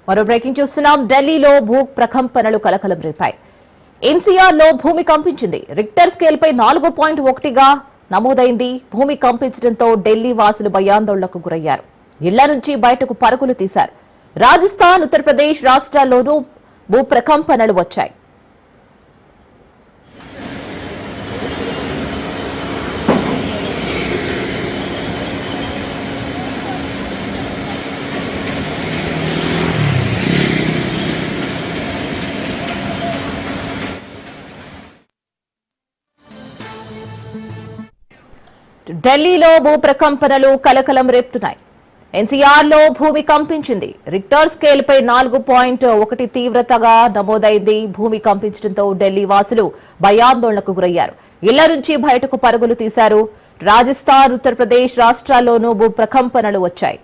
మరో బ్రేకింగ్ చూస్తున్నాం. ఢిల్లీలో భూ ప్రకంపనలు కలకలం రేపాయి. ఎన్సీఆర్ లో భూమి కంపించింది. రిక్టర్ స్కేల్ పై 4.1గా నమోదైంది. భూమి కంపించడంతో ఢిల్లీ వాసులు భయాందోళనకు గురయ్యారు. ఇళ్ల నుంచి బయటకు పరుగులు తీశారు. రాజస్థాన్, ఉత్తరప్రదేశ్ రాష్ట్రాల్లోనూ భూ ప్రకంపనలు వచ్చాయి. ఢిల్లీలో భూ ప్రకంపనలు కలకలం రేపుతున్నాయి. ఎన్సీఆర్ లో భూమి కంపించింది. రిక్టర్ స్కేల్ పై 4.1 తీవ్రతగా నమోదైంది. భూమి కంపించడంతో ఢిల్లీ వాసులు భయాందోళనకు గురయ్యారు. ఇళ్ల నుంచి బయటకు పరుగులు తీశారు. రాజస్థాన్, ఉత్తరప్రదేశ్ రాష్ట్రాల్లోనూ భూ ప్రకంపనలు వచ్చాయి.